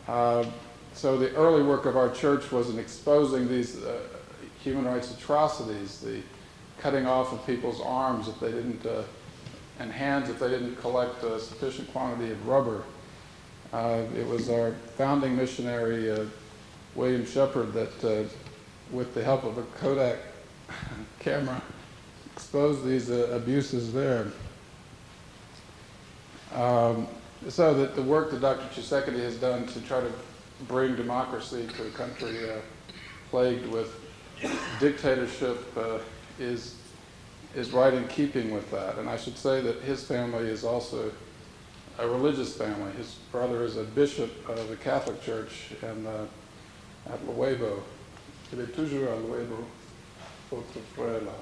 So the early work of our church was in exposing these human rights atrocities, the cutting off of people's arms if they didn't, and hands if they didn't collect a sufficient quantity of rubber. It was our founding missionary, William Shepard, that with the help of a Kodak camera exposed these abuses there. So that the work that Dr. Tshisekedi has done to try to bring democracy to a country plagued with dictatorship is right in keeping with that. And I should say that his family is also a religious family. His brother is a bishop of the Catholic Church at Luebo. Il est toujours à Luebo, votre frère là,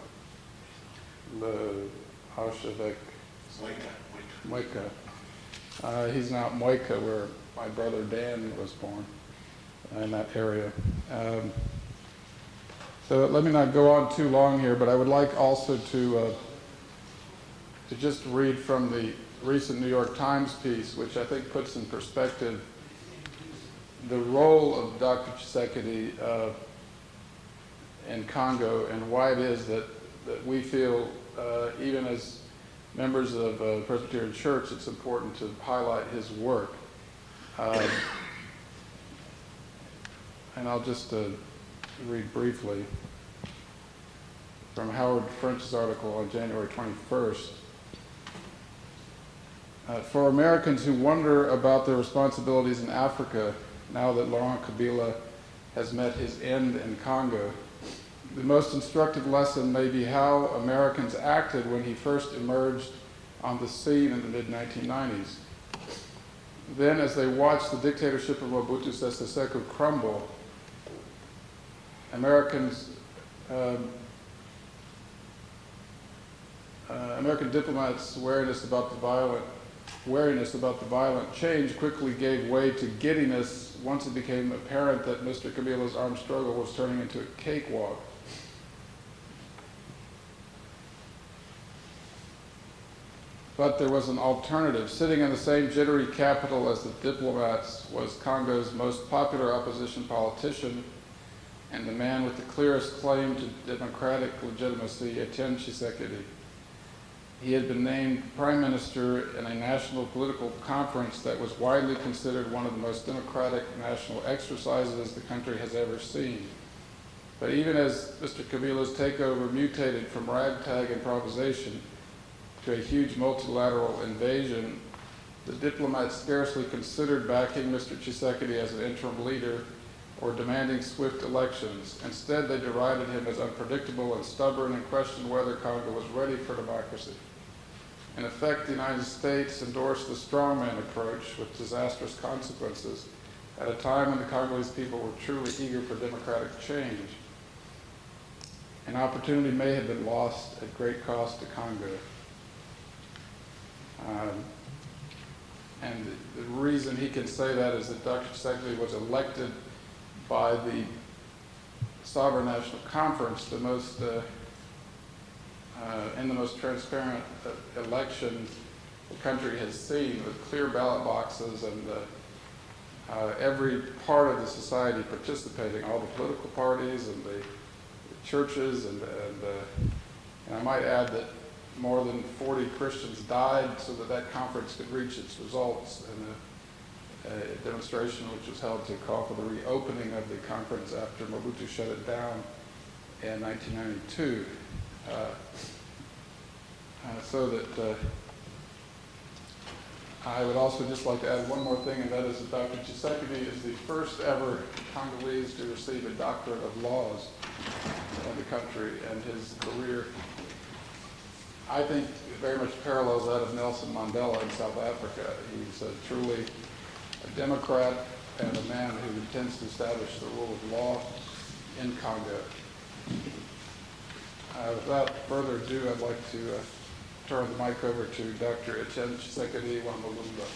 le archevêque Moika. He's now at Moika, where my brother Dan was born, in that area. So let me not go on too long here, but I would like also to just read from the recent New York Times piece, which I think puts in perspective the role of Dr. Tshisekedi in Congo and why it is that we feel, even as members of Presbyterian Church, it's important to highlight his work. And I'll just read briefly from Howard French's article on January 21st. For Americans who wonder about their responsibilities in Africa, now that Laurent Kabila has met his end in Congo, the most instructive lesson may be how Americans acted when he first emerged on the scene in the mid-1990s. Then, as they watched the dictatorship of Mobutu Sese Seko crumble, American diplomats' wariness about the violent change quickly gave way to giddiness once it became apparent that Mr. Kabila's armed struggle was turning into a cakewalk. But there was an alternative. Sitting in the same jittery capital as the diplomats was Congo's most popular opposition politician and the man with the clearest claim to democratic legitimacy, Etienne Tshisekedi. He had been named prime minister in a national political conference that was widely considered one of the most democratic national exercises the country has ever seen. But even as Mr. Kabila's takeover mutated from ragtag improvisation to a huge multilateral invasion, the diplomats scarcely considered backing Mr. Tshisekedi as an interim leader or demanding swift elections. Instead, they derided him as unpredictable and stubborn and questioned whether Congo was ready for democracy. In effect, the United States endorsed the strongman approach with disastrous consequences at a time when the Congolese people were truly eager for democratic change. An opportunity may have been lost at great cost to Congo. And the reason he can say that is that Dr. Tshisekedi was elected by the Sovereign National Conference, the most in the most transparent election the country has seen, with clear ballot boxes and every part of the society participating, all the political parties and the churches, and I might add that more than 40 Christians died so that that conference could reach its results in a demonstration which was held to call for the reopening of the conference after Mobutu shut it down in 1992. So that I would also just like to add one more thing, and that is that Dr. Tshisekedi is the first ever Congolese to receive a doctorate of laws in the country, and his career, I think, very much parallels that of Nelson Mandela in South Africa. He's truly a Democrat and a man who intends to establish the rule of law in Congo. Without further ado, I'd like to turn the mic over to Dr. Etienne Tshisekedi Wamulumba.